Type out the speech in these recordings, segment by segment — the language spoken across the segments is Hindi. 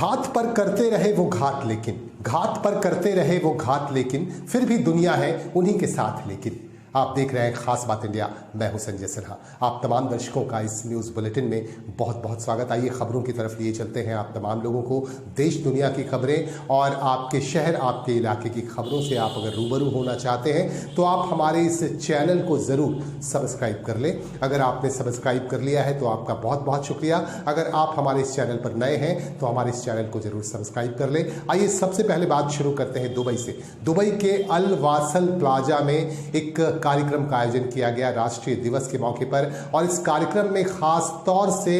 घात पर करते रहे वो घात, लेकिन घात पर करते रहे वो घात, लेकिन फिर भी दुनिया है उन्हीं के साथ। लेकिन आप देख रहे हैं खास बात इंडिया, मैं हूं संजय सिन्हा। आप तमाम दर्शकों का इस न्यूज़ बुलेटिन में बहुत बहुत स्वागत। आइए खबरों की तरफ लिए चलते हैं आप तमाम लोगों को। देश दुनिया की खबरें और आपके शहर आपके इलाके की खबरों से आप अगर रूबरू होना चाहते हैं तो आप हमारे इस चैनल को ज़रूर सब्सक्राइब कर लें। अगर आपने सब्सक्राइब कर लिया है तो आपका बहुत बहुत शुक्रिया। अगर आप हमारे इस चैनल पर नए हैं तो हमारे इस चैनल को ज़रूर सब्सक्राइब कर लें। आइए सबसे पहले बात शुरू करते हैं दुबई से। दुबई के अल वासल प्लाजा में एक कार्यक्रम का आयोजन किया गया राष्ट्रीय दिवस के मौके पर, और इस कार्यक्रम में खास तौर से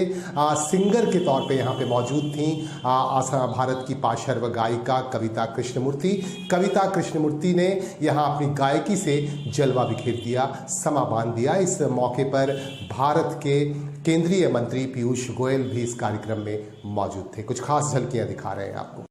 सिंगर के तौर पे यहाँ पे मौजूद थी भारत की पाशर्व गायिका कविता कृष्णमूर्ति। कविता कृष्णमूर्ति ने यहाँ अपनी गायकी से जलवा बिखेर दिया, समा बांध दिया। इस मौके पर भारत के केंद्रीय मंत्री पीयूष गोयल भी इस कार्यक्रम में मौजूद थे। कुछ खास झलकियां दिखा रहे हैं आपको।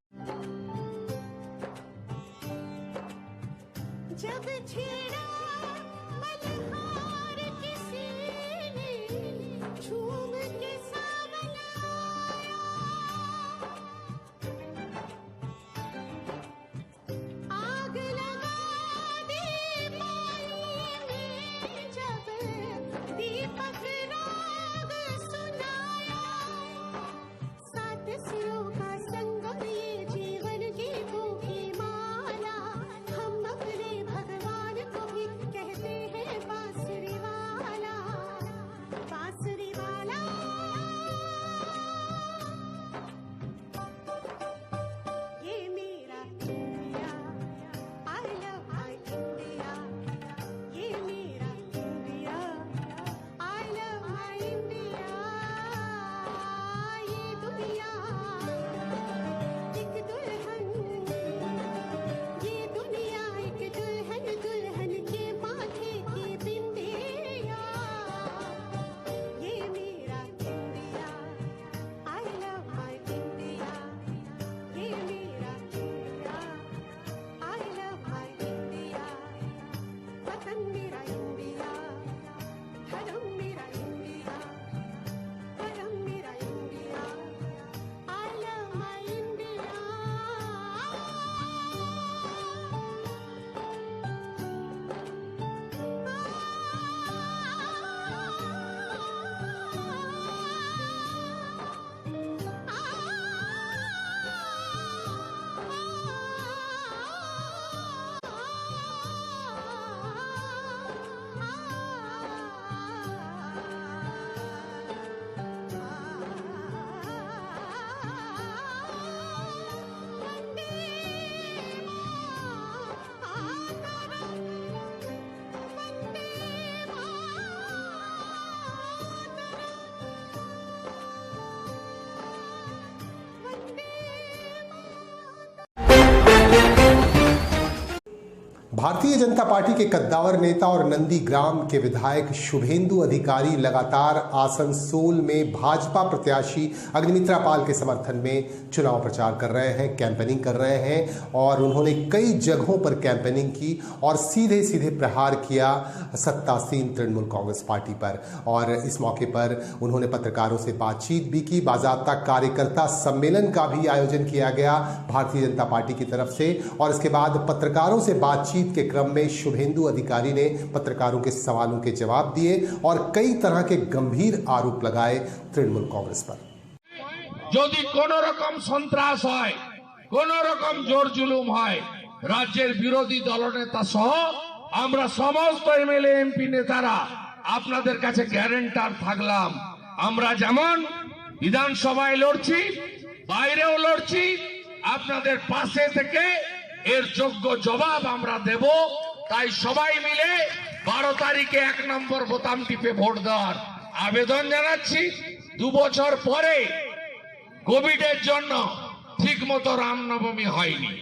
भारतीय जनता पार्टी के कद्दावर नेता और नंदीग्राम के विधायक शुभेंदु अधिकारी लगातार आसनसोल में भाजपा प्रत्याशी अग्निमित्रा पाल के समर्थन में चुनाव प्रचार कर रहे हैं, कैंपेनिंग कर रहे हैं, और उन्होंने कई जगहों पर कैंपेनिंग की और सीधे सीधे प्रहार किया सत्तासीन तृणमूल कांग्रेस पार्टी पर। और इस मौके पर उन्होंने पत्रकारों से बातचीत भी की। बाजाबता कार्यकर्ता सम्मेलन का भी आयोजन किया गया भारतीय जनता पार्टी की तरफ से, और इसके बाद पत्रकारों से बातचीत के क्रम में शुभेंदु अधिकारी ने पत्रकारों के सवालों के जवाब दिए और कई तरह के गंभीर आरोप लगाए तृणमूल कांग्रेस पर। यदि कोनो रकम सन्त्रास হয়, কোনো রকম জোর জুলুম হয়, রাজ্যের বিরোধী দলনেতা সহ আমরা সমস্ত এমএলএ এমপি নেতারা আপনাদের কাছে গ্যারান্টার থাকলাম। আমরা যেমন বিধানসভায় লড়ছি, বাইরেও লড়ছি, আপনাদের পাশে থেকে এর যোগ্য জবাব আমরা দেব। তাই সবাই মিলে 12 তারিখে 1 নম্বর বোতাম টিপে ভোট দেওয়ার আবেদন জানাচ্ছি। 2 বছর পরে কোভিডের জন্য ঠিকমতো রামনবমী হয়নি।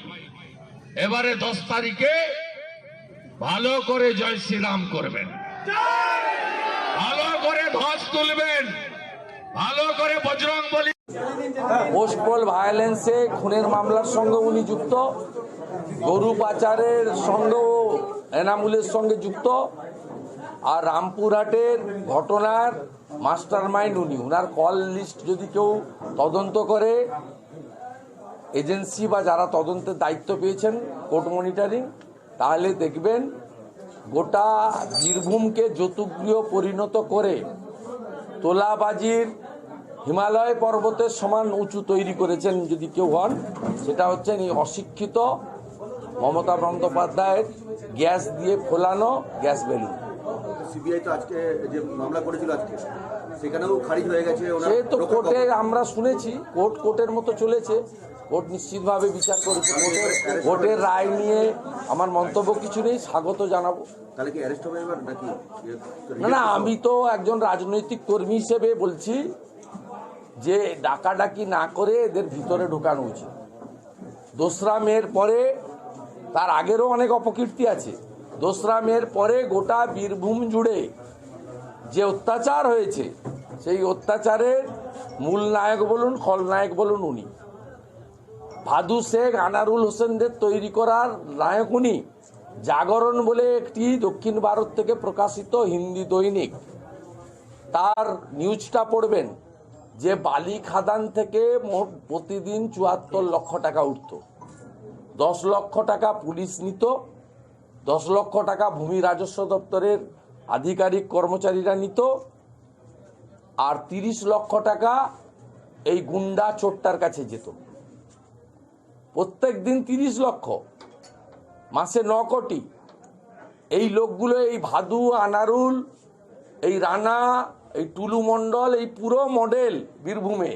এবারে 10 তারিখে ভালো করে জয় শ্রীরাম করবেন, ভালো করে ধ্বজ তুলবেন, ভালো করে বজরংবলী। পোস্টপোল ভায়োলেন্সে খুনের মামলার সঙ্গে উনি যুক্ত, গরু পাচারের সঙ্গেও এনামুলের সঙ্গে যুক্ত, আর রামপুরহাটের এজেন্সি বা যারা তদন্তের দায়িত্ব পেয়েছেন কোর্ট মনিটরিং, তাহলে দেখবেন গোটা বীরভূমকে যৌতুকগৃহ পরিণত করে তোলাবাজির হিমালয় পর্বতের সমান উঁচু তৈরি করেছেন যদি কেউ হন, সেটা হচ্ছেন এই অশিক্ষিত মমতা বন্দ্যোপাধ্যায়ের গ্যাস দিয়ে ফোলানো গ্যাস বেলুন। সিবিআই তো আজকে যে মামলা করেছিল আজকে সেখানেও খারিজ হয়ে গেছে। সে তো কোর্টে আমরা শুনেছি, কোর্টের মতো চলেছে, কোর্ট নিশ্চিতভাবে বিচার করেছে। কোর্টের রায় নিয়ে আমার মন্তব্য কিছু নেই, স্বাগত জানাবো। তাহলে কি অ্যারেস্ট হবে এবার নাকি? না, আমি তো একজন রাজনৈতিক কর্মী হিসেবে বলছি যে ডাকাডাকি না করে এদের ভিতরে ঢোকানো উচিত। দোসরা মের পরে, তার আগেরও অনেক অপকীর্তি আছে, দোসরা মের পরে গোটা বীরভূম জুড়ে যে অত্যাচার হয়েছে, সেই অত্যাচারের মূল নায়ক বলুন খলনায়ক বলুন উনি। ভাদু শেখ, আনারুল হোসেনদের তৈরি করার নায়ক উনি। জাগরণ বলে একটি দক্ষিণ ভারত থেকে প্রকাশিত হিন্দি দৈনিক, তার নিউজটা পড়বেন যে বালি খাদান থেকে মোট প্রতিদিন ৭৪ লক্ষ টাকা উঠত। 10 লক্ষ টাকা পুলিশ নিত, 10 লক্ষ টাকা ভূমি রাজস্ব দপ্তরের আধিকারিক কর্মচারীরা নিত, আর 30 লক্ষ টাকা এই গুন্ডা চোরটার কাছে যেত। প্রত্যেক দিন 30 লক্ষ, মাসে 9 কোটি। এই লোকগুলো, এই ভাদু, আনারুল, এই রানা, এই টুলু মণ্ডল, এই পুরো মডেল বীরভূমে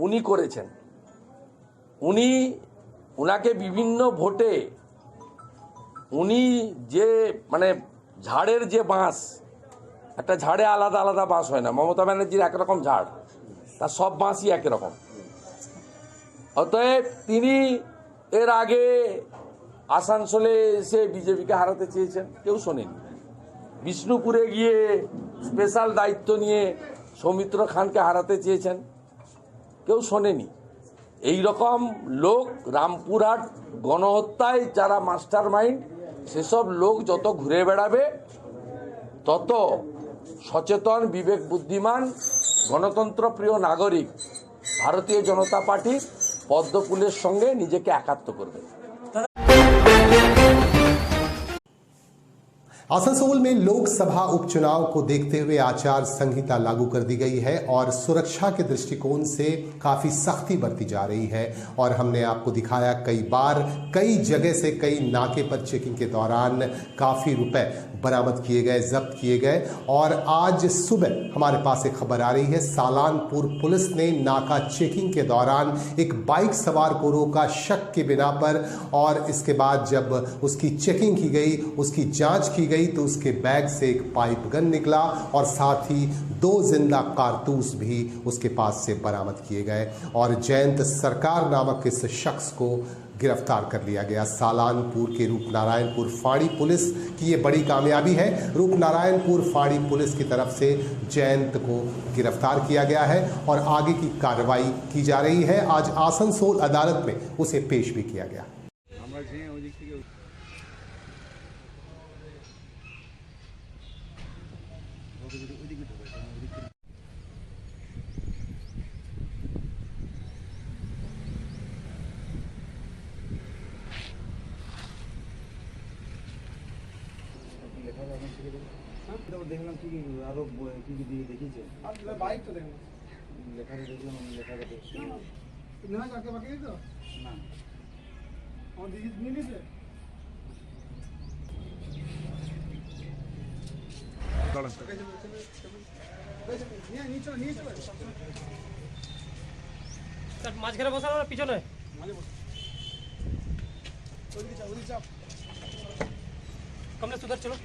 উনি করেছেন। উনাকে বিভিন্ন ভোটে উনি যে মানে ঝাড়ের যে বাঁশ, একটা ঝাড়ে আলাদা আলাদা বাঁশ হয় না, মমতা ব্যানার্জির একরকম ঝাড়, তার সব বাঁশই একই রকম। অতএব তিনি এর আগে আসানসোলে এসে বিজেপিকে হারাতে চেয়েছেন, কেউ শোনেনি। বিষ্ণুপুরে গিয়ে স্পেশাল দায়িত্ব নিয়ে সৌমিত্র খানকে হারাতে চেয়েছেন, কেউ শোনেনি। এই রকম লোক রামপুরহাট গণহত্যায় যারা মাস্টার মাইন্ড, সেসব লোক যত ঘুরে বেড়াবে তত সচেতন, বিবেক বুদ্ধিমান, গণতন্ত্রপ্রিয় নাগরিক ভারতীয় জনতা পার্টির পদ্মফুলের সঙ্গে নিজেকে একাত্ম করবে। आसनसोल में लोकसभा उपचुनाव को देखते हुए आचार संहिता लागू कर दी गई है और सुरक्षा के दृष्टिकोण से काफी सख्ती बरती जा रही है। और हमने आपको दिखाया कई बार, कई जगह से कई नाके पर चेकिंग के दौरान काफी रुपए बरामद किए गए, जब्त किए गए। और आज सुबह हमारे पास एक खबर आ रही है, सालानपुर पुलिस ने नाका चेकिंग के दौरान एक बाइक सवार को रोका शक के बिना पर, और इसके बाद जब उसकी चेकिंग की गई, उसकी जांच की गई, तो उसके बैग से एक पाइप गन निकला और साथ ही 2 जिंदा कारतूस भी उसके पास से बरामद किए गए। और जयंत सरकार नामक इस शख्स को गिरफ्तार कर लिया गया। सालानपुर के रूपनारायणपुर फाड़ी पुलिस की ये बड़ी कामयाबी है। रूपनारायणपुर फाड़ी पुलिस की तरफ से जयंत को गिरफ्तार किया गया है और आगे की कार्रवाई की जा रही है। आज आसनसोल अदालत में उसे पेश भी किया गया। দেখলাম কি আরো কি কি দিয়ে দেখিয়েছে বাইক তো দেখলাম লেখা দেখলাম লেখাটা না কাকে বাকি দিত না আমার দিদি নিয়ে নিছে মাঝখানে বসানো না পিছনে কমলে সুধার চলো।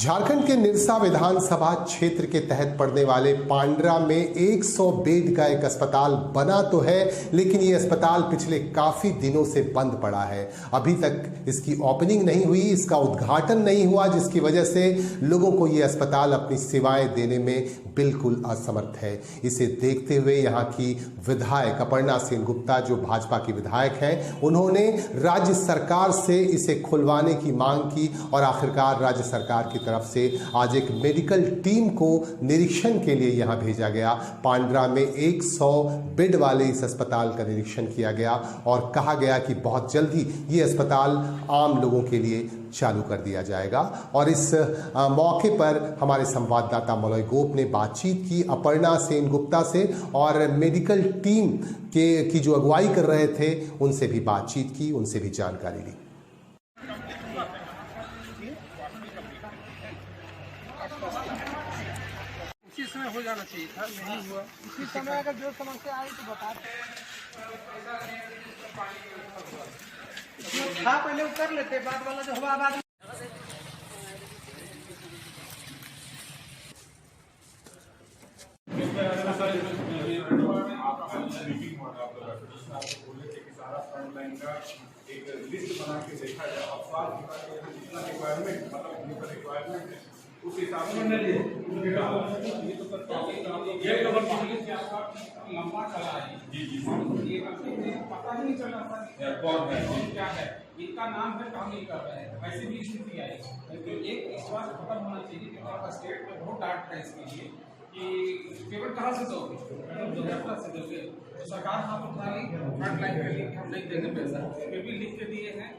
झारखंड के निरसा विधानसभा क्षेत्र के तहत पड़ने वाले पांड्रा में 100 बेड का एक अस्पताल बना तो है, लेकिन ये अस्पताल पिछले काफी दिनों से बंद पड़ा है। अभी तक इसकी ओपनिंग नहीं हुई, इसका उद्घाटन नहीं हुआ, जिसकी वजह से लोगों को ये अस्पताल अपनी सेवाएं देने में बिल्कुल असमर्थ है। इसे देखते हुए यहाँ की विधायक अपर्णा सेनगुप्ता, जो भाजपा की विधायक हैं, उन्होंने राज्य सरकार से इसे खुलवाने की मांग की और आखिरकार राज्य सरकार की तरफ से आज एक मेडिकल टीम को निरीक्षण के लिए यहां भेजा गया। पांड्रा में 100 बेड वाले इस अस्पताल का निरीक्षण किया गया और कहा गया कि बहुत जल्दी ये अस्पताल आम लोगों के लिए चालू कर दिया जाएगा। और इस मौके पर हमारे संवाददाता मलय गोप ने बातचीत की अपर्णा सेनगुप्ता से और मेडिकल टीम की जो अगुवाई कर रहे थे उनसे भी बातचीत की, उनसे भी जानकारी ली। उसी समय हो जाना चाहिए था, नहीं हुआ। उसी समय अगर जो समस्या आई तो बता था, पहले वो कर लेते, बाद वाला जो हुआ बाद एक लिस्ट बना के देखा जाए और जितना रिक्वायरमेंट मतलब रिक्वायरमेंट है उस हिसाब से लंबा चला है। जी ये पता नहीं चला कौन है क्या है, इनका नाम है काम नहीं कर रहे हैं, ऐसी भी स्थिति आई। तो एक विश्वास खत्म होना चाहिए कि आपका स्टेट में बहुत डांट है इसके लिए कि पेमेंट कहाँ से दोगे, दुर्घटना से दोगे। तो सरकार हाथ उठा ली, फ्रंट लाइन कर ली, हम नहीं देंगे पैसा, फिर भी लिख के दिए हैं।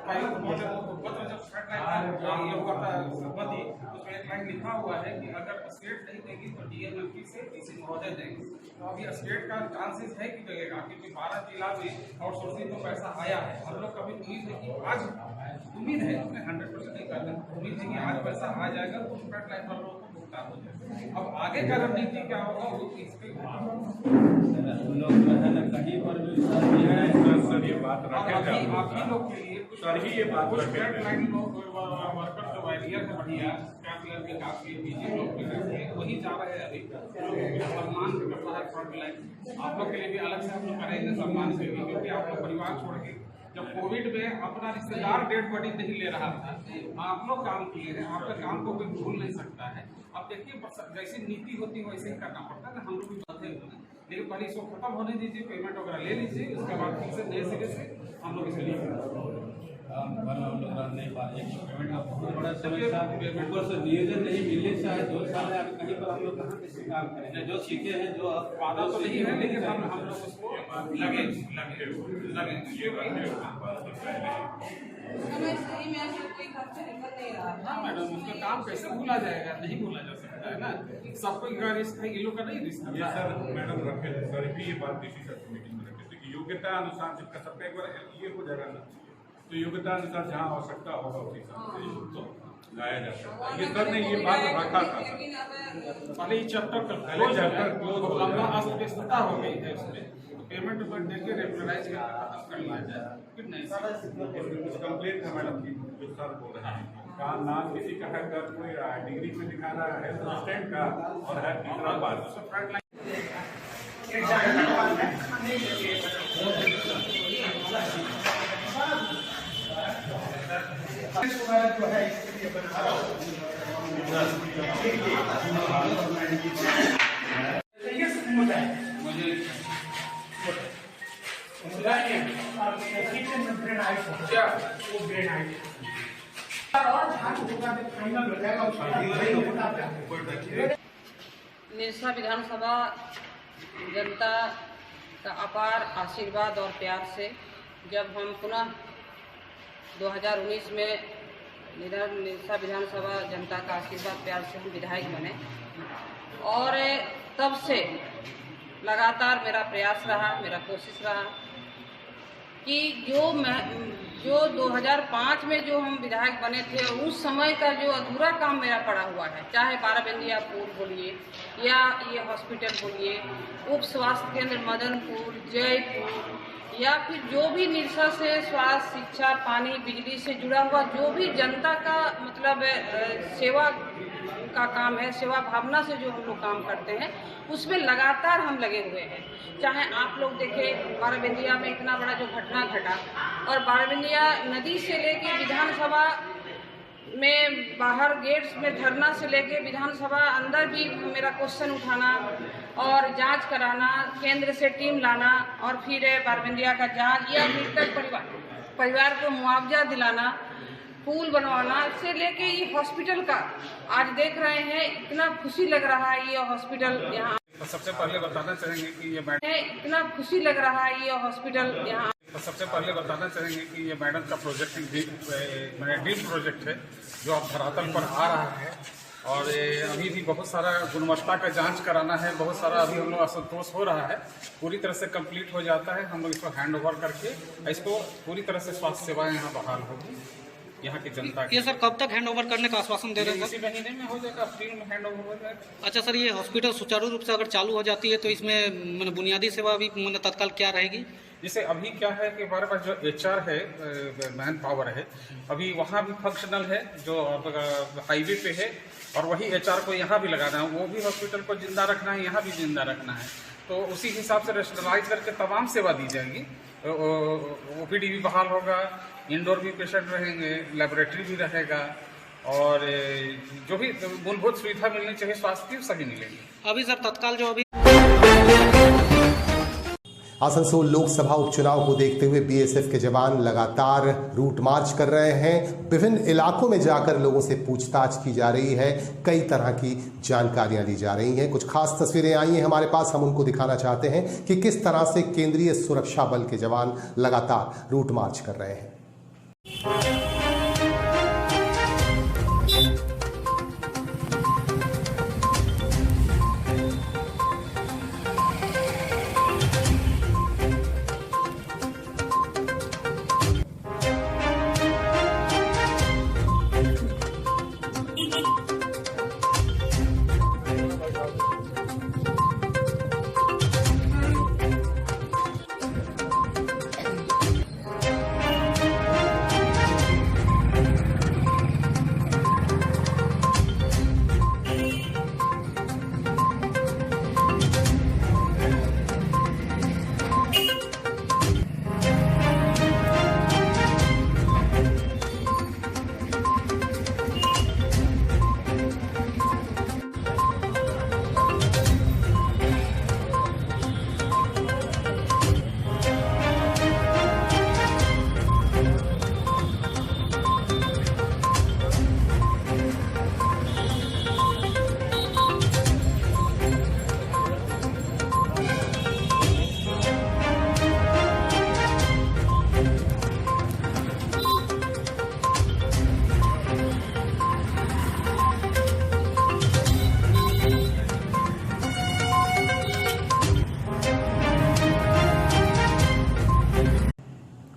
जब फ्रंट लाइन ये हुआ था सहमति, उसमें एक लाइन लिखा हुआ है कि अगर स्टेट नहीं देगी तो डीएमएमपी से डीसी महोदय देंगे। तो अभी स्टेट का चांसेस है कि देगा, क्योंकि 12 जिला में आउटसोर्सिंग को पैसा आया है। हम लोग कभी उम्मीद है कि आज उम्मीद है, 100% नहीं कर रहे, उम्मीद है कि आज पैसा आ जाएगा तो फ्रंट लाइन पर लोगों को भुगतान हो जाएगा। अब आगे का रणनीति क्या होगा वो इसके लोग कहीं पर भी बात आप ही लोग के लिए कुछ फ्रंट लाइन लोग वर्कर जो वायरियर है बढ़िया कैंपलर के काफी बीजे लोग वही जा रहे हैं। अभी सम्मान करता है फ्रंट लाइन, आप लोग के लिए भी अलग से हम लोग करेंगे सम्मान के लिए, क्योंकि आप लोग परिवार छोड़ के जब कोविड में अपना रिश्तेदार डेड बॉडी नहीं ले रहा था, आप लोग काम किए हैं, आपके काम को कोई भूल नहीं सकता है। अब देखिए जैसी नीति होती है वैसे ही करना पड़ता है, हम लोग भी बातें होते, लेकिन पहले इसको खत्म होने दीजिए, पेमेंट वगैरह ले लीजिए, उसके बाद फिर से नए सिरे से हम लोग इसे नहीं पा रहे। पेमेंट का बहुत बड़ा समस्या, ऊपर से नियोजन नहीं मिलने से 2 साल है, कहीं पर हम लोग कहाँ से काम करें, जो सीखे हैं जो वादा तो नहीं है, लेकिन हम लोग उसको लगे। मैडम उसका काम कैसे भूला जाएगा, नहीं भूला जा सकता है ना, सबको रिस्क है, ये लोग का नहीं रिस्क है। सर मैडम रखे सर भी ये बात इसी सर मीटिंग में रखे कि योग्यता अनुसार जिसका सबका एक बार ये हो जाएगा ना, तो योग्यता अनुसार जहाँ आवश्यकता होगा उस हिसाब से तो लाया जा सकता है। ये सर ने ये बात रखा था, पहले ये चैप्टर क्लोज लंबा अस्पष्टता हो गई है उसमें, पेमेंट पर देके रेगुलराइज करके खत्म कर लिया जाए। फिर नहीं कुछ कंप्लेंट है मैडम की जो सर बोल रहे हैं का नाम किसी का है, कर कोई डिग्री में दिखा रहा है असिस्टेंट का और है तीसरा बात फ्रंट लाइन जो है इसके लिए निरसा विधानसभा जनता का अपार आशीर्वाद और प्यार से जब हम पुनः 2019 में निरसा विधानसभा जनता का आशीर्वाद प्यार से हम विधायक बने, और तब से लगातार मेरा प्रयास रहा, मेरा कोशिश रहा कि जो 2005 में जो हम विधायक बने थे उस समय का जो अधूरा काम मेरा पड़ा हुआ है, चाहे बाराबंदिया पुल बोलिए या ये हॉस्पिटल बोलिए, उप स्वास्थ्य केंद्र मदनपुर, जयपुर या फिर जो भी निरसा से स्वास्थ्य, शिक्षा, पानी, बिजली से जुड़ा हुआ जो भी जनता का मतलब सेवा का काम है, सेवा भावना से जो हम लोग काम करते हैं, उसमें लगातार हम लगे हुए हैं। चाहे आप लोग देखें बाराबंदिया में इतना बड़ा जो घटना घटा, और बाराबंदिया नदी से लेके विधानसभा में बाहर गेट्स में धरना से लेके विधानसभा अंदर भी मेरा क्वेश्चन उठाना और जांच कराना, केंद्र से टीम लाना और फिर बाराबंदिया का जांच या मृतक परिवार को मुआवजा दिलाना, पुल बनवाना से लेके ये हॉस्पिटल का आज देख रहे हैं, इतना खुशी लग रहा है ये हॉस्पिटल यहाँ। तो सबसे पहले बताना चाहेंगे कि ये मैडम, इतना खुशी लग रहा है ये हॉस्पिटल यहाँ। तो सबसे पहले बताना चाहेंगे कि ये मैडम का प्रोजेक्ट ड्रीम प्रोजेक्ट है जो अब धरातल पर आ रहा है, और अभी भी बहुत सारा गुणवत्ता का जांच कराना है, बहुत सारा अभी हम लोग असंतोष हो रहा है। पूरी तरह से कंप्लीट हो जाता है, हम लोग इसको हैंड ओवर करके इसको पूरी तरह से स्वास्थ्य सेवाएं यहाँ बहाल होगी यहाँ की जनता की। ये सर कब तक हैंड ओवर करने का आश्वासन दे रहे हैं? इसी महीने में हो जाएगा, अप्रैल में हैंड ओवर हो जाएगा। अच्छा सर, ये हॉस्पिटल सुचारू रूप से अगर चालू हो जाती है तो इसमें बुनियादी सेवा भी तत्काल क्या रहेगी? जैसे अभी क्या है कि हमारे पास जो HR है, मैन पावर है, अभी वहाँ भी फंक्शनल है जो हाईवे पे है, और वही HR को यहाँ भी लगाना है, वो भी हॉस्पिटल को जिंदा रखना है, यहाँ भी जिंदा रखना है। तो उसी हिसाब से रेशनलाइज करके तमाम सेवा दी जाएगी। OPD भी बहाल होगा, इंडोर भी पेशेंट रहेंगे, लेबोरेटरी भी रहेगा, और जो भी मूलभूत सुविधा मिलनी चाहिए स्वास्थ्य की सभी मिलेगी। अभी सर तत्काल जो अभी आसनसोल लोकसभा उपचुनाव को देखते हुए BSF के जवान लगातार रूट मार्च कर रहे हैं। विभिन्न इलाकों में जाकर लोगों से पूछताछ की जा रही है, कई तरह की जानकारियां ली जा रही हैं। कुछ खास तस्वीरें आई हैं हमारे पास, हम उनको दिखाना चाहते हैं कि किस तरह से केंद्रीय सुरक्षा बल के जवान लगातार रूट मार्च कर रहे हैं।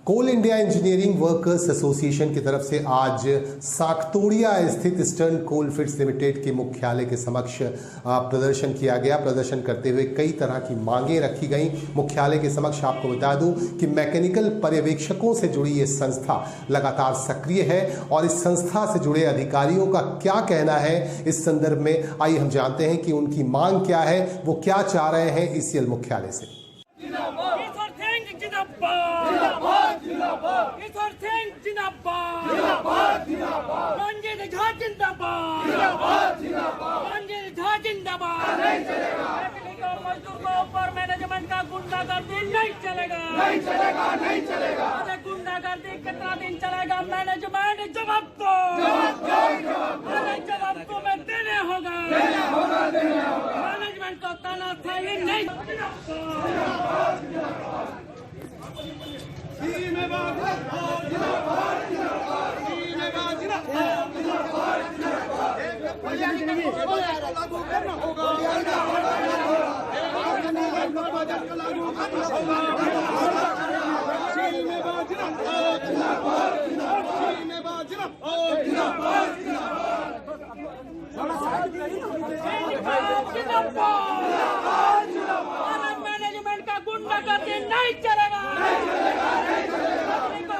कोल इंडिया इंजीनियरिंग वर्कर्स एसोसिएशन की तरफ से आज साकतोड़िया स्थित ईस्टर्न कोलफील्ड्स लिमिटेड के मुख्यालय के समक्ष प्रदर्शन किया गया। प्रदर्शन करते हुए कई तरह की मांगें रखी गई मुख्यालय के समक्ष। आपको बता दूं कि मैकेनिकल पर्यवेक्षकों से जुड़ी ये संस्था लगातार सक्रिय है, और इस संस्था से जुड़े अधिकारियों का क्या कहना है इस संदर्भ में आइए हम जानते हैं कि उनकी मांग क्या है, वो क्या चाह रहे हैं ECL मुख्यालय से। मजदूर को ऊपर मैनेजमेंट का गुंडागर्दी नहीं चलेगा, नहीं चलेगा, नहीं चलेगा। अरे गुंडागर्दी कितना दिन चलेगा? मैनेजमेंट जवाब दो, अरे जवाब को मैं देने होगा, मैनेजमेंट को ताना था ये नहीं। मैनेजमेंट का गुंडागर्दी नहीं चलेगा,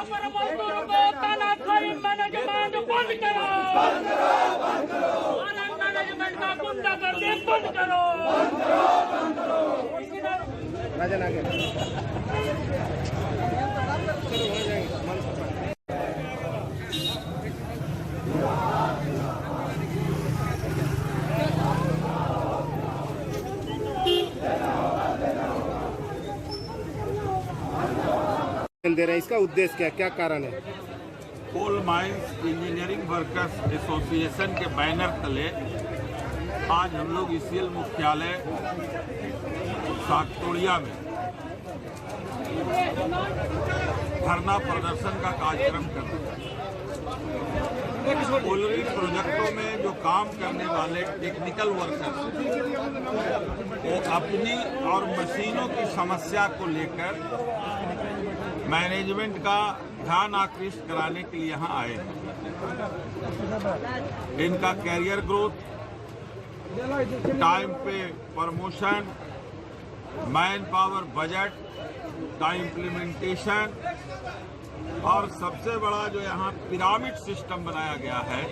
पर मजदूर को तानाशाही मैनेजमेंट बंद करो, और मैनेजमेंट का गुंडागर्दी बंद करो। दे रहे हैं, इसका उद्देश्य क्या कारण है? Coal mines engineering workers association के बैनर तले आज हम लोग ईसीएल मुख्यालय सागतोड़िया में धरना प्रदर्शन का कार्यक्रम कर रहे हैं। कोयलरी प्रोजेक्टों में जो काम करने वाले टेक्निकल वर्कर्स वो अपनी और मशीनों की समस्या को लेकर मैनेजमेंट का ध्यान आकृष्ट कराने के लिए यहाँ आए हैं। इनका कैरियर ग्रोथ, टाइम पे प्रमोशन, मैन पावर बजट का इम्प्लीमेंटेशन और सबसे बड़ा जो यहाँ पिरामिड सिस्टम बनाया गया है,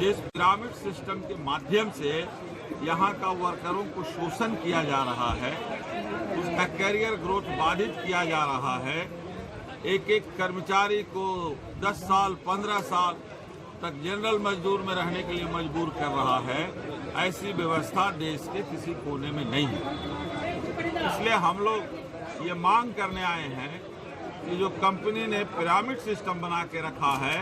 जिस पिरामिड सिस्टम के माध्यम से यहाँ का वर्करों को शोषण किया जा रहा है, उसका कैरियर ग्रोथ बाधित किया जा रहा है। एक एक कर्मचारी को 10 साल 15 साल तक जनरल मजदूर में रहने के लिए मजबूर कर रहा है। ऐसी व्यवस्था देश के किसी कोने में नहीं है। इसलिए हम लोग ये मांग करने आए हैं कि जो कंपनी ने पिरामिड सिस्टम बना के रखा है,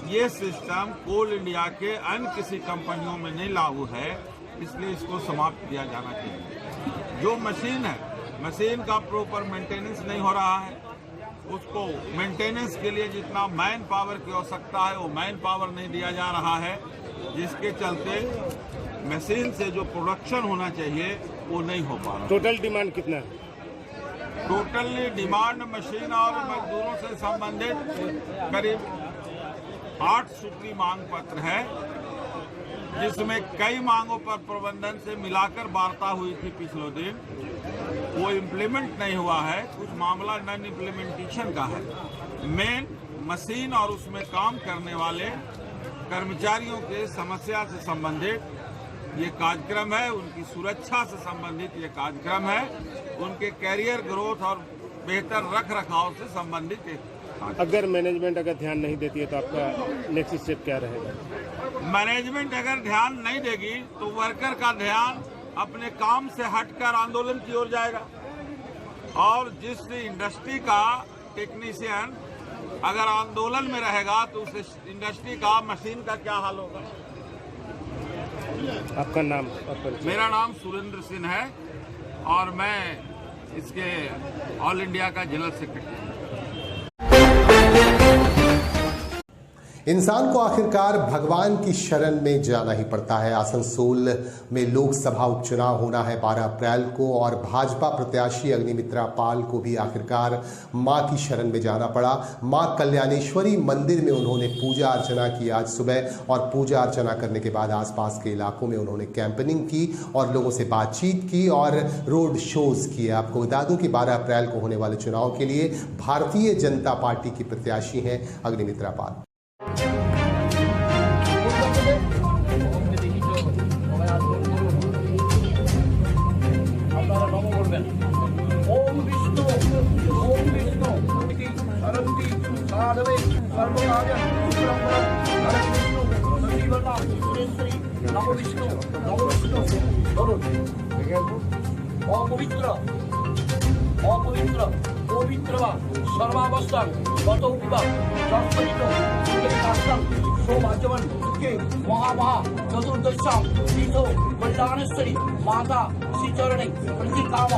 ये सिस्टम कोल इंडिया के अन्य किसी कंपनियों में नहीं लागू है, इसलिए इसको समाप्त किया जाना चाहिए। जो मशीन है, मशीन का प्रॉपर मेंटेनेंस नहीं हो रहा है, उसको मेंटेनेंस के लिए जितना मैन पावर की आवश्यकता है वो मैन पावर नहीं दिया जा रहा है, जिसके चलते मशीन से जो प्रोडक्शन होना चाहिए वो नहीं हो पा रहा। टोटल डिमांड कितना है? टोटली डिमांड मशीन और मजदूरों से संबंधित करीब 8 सूत्री मांग पत्र है, जिसमें कई मांगों पर प्रबंधन से मिलाकर वार्ता हुई थी पिछले दिन। वो इम्प्लीमेंट नहीं हुआ है, कुछ मामला नॉन इम्प्लीमेंटेशन का है। मेन मशीन और उसमें काम करने वाले कर्मचारियों के समस्या से संबंधित ये कार्यक्रम है, उनकी सुरक्षा से संबंधित ये कार्यक्रम है, उनके कैरियर ग्रोथ और बेहतर रख रखाव से संबंधित एक। अगर मैनेजमेंट अगर ध्यान नहीं देती है तो आपका नेक्स्ट स्टेप क्या रहेगा? मैनेजमेंट अगर ध्यान नहीं देगी तो वर्कर का ध्यान अपने काम से हटकर आंदोलन की ओर जाएगा, और जिस इंडस्ट्री का टेक्नीशियन अगर आंदोलन में रहेगा तो उस इंडस्ट्री का मशीन का क्या हाल होगा। आपका नाम? मेरा नाम सुरेंद्र सिंह है और मैं इसके ऑल इंडिया का जनरल सेक्रेटरी हूँ। इंसान को आखिरकार भगवान की शरण में जाना ही पड़ता है। आसनसोल में लोकसभा उपचुनाव होना है 12 अप्रैल को, और भाजपा प्रत्याशी अग्निमित्रा पाल को भी आखिरकार मां की शरण में जाना पड़ा। मां कल्याणेश्वरी मंदिर में उन्होंने पूजा अर्चना की आज सुबह, और पूजा अर्चना करने के बाद आसपास के इलाकों में उन्होंने कैंपेनिंग की और लोगों से बातचीत की और रोड शोज किए। आपको बता दूं कि 12 अप्रैल को होने वाले चुनाव के लिए भारतीय जनता पार्टी की प्रत्याशी हैं अग्निमित्रा पाल। পবিত্রবা সর্বাবস্থান গত উপিবা সংস্কৃত শাস্ত্রম সৌভাগ্যবান কে মহামহা চতুর্দশাম তীর্থ কল্যাণেশ্বরী মাতা শ্রীচরণে প্রতিকাম।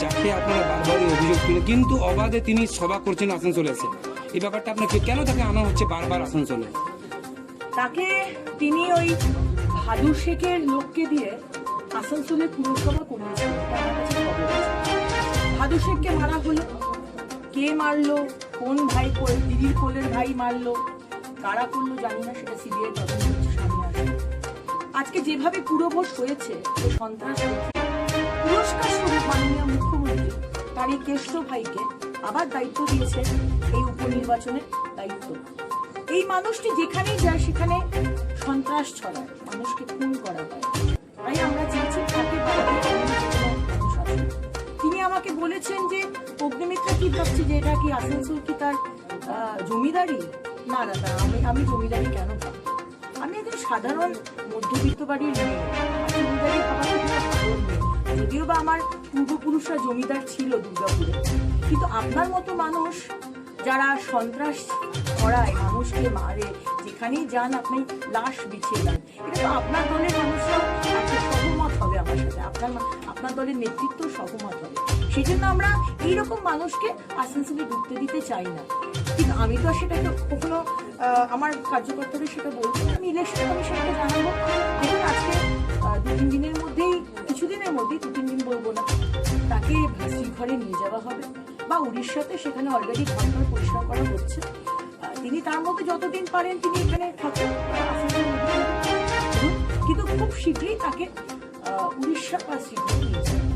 যাকে আপনারা বারবারই অভিযোগ তুলে কিন্তু অবাধে তিনি সভা করছেন আসানসোলে এসে, এই ব্যাপারটা আপনাকে কেন তাকে আনা হচ্ছে বারবার আসানসোলে? তাকে তিনি ওই ভাদু শেখের লোককে দিয়ে আসানসোলে পুরসভা করিয়েছেন, এটা আমার কাছে খবর আছে। ভাদু শেখকে মারা হলো, কে মারলো, কোন ভাই দিদির কোলের ভাই মারলো, কারা করলো জানি না, সেটা সিবিআই তদন্ত হচ্ছে, সামনে আসবে। আজকে যেভাবে পুরভোট হয়েছে যে সন্ত্রাস পুরস্কার স্বরূপ মাননীয় মুখ্যমন্ত্রী তার এই কেষ্ট ভাইকে আবার দায়িত্ব দিয়েছে এই উপনির্বাচনের দায়িত্ব। এই মানুষটি যেখানেই যায় সেখানে সন্ত্রাস ছড়ায়, মানুষকে খুন করা হয়। তাই আমরা চেয়েছি তাকে মানুষ আছে। তিনি আমাকে বলেছেন যে অগ্নিমিত্রা কি ভাবছে যে এটা কি আসানসোল কি তার জমিদারি? না দাদা, আমি জমিদারি কেন ভাববো? আমি একজন সাধারণ মধ্যবিত্ত বাড়ির মেয়ে, জমিদারি ভাবার কোনো কারণ নেই। যদিও বা আমার পূর্বপুরুষরা জমিদার ছিল দুর্গাপুরে, কিন্তু আপনার মতো মানুষ যারা সন্ত্রাস করায়, মানুষকে মারে, যেখানেই যান আপনি লাশ বিছিয়ে দেন, এটা তো আপনার দলের মানুষরাও একটা সহমত হবে আমার সাথে, আপনার দলের নেতৃত্ব সহমত হবে। সেই জন্য আমরা এইরকম মানুষকে আসানসোলে ঢুকতে দিতে চাই না। কিন্তু আমি তো সেটাকে কখনো আমার কার্যকর্তাদের সেটা বলবো না, আমি ইলেকশন কমিশনকে জানাবো। দেখুন আজকে 2-3 দিনের মধ্যেই, কিছুদিনের মধ্যেই, 2-3 দিন বলবো না, তাকে শ্রীঘরে নিয়ে যাওয়া হবে, বা উড়িষ্যাতে সেখানে অলরেডি ঘর পরিষ্কার করা হচ্ছে। তিনি তার মধ্যে যতদিন পারেন তিনি এখানে থাকেন, কিন্তু খুব শীঘ্রই তাকে উড়িষ্যা বা শ্রীঘরে নিয়ে যাবেন।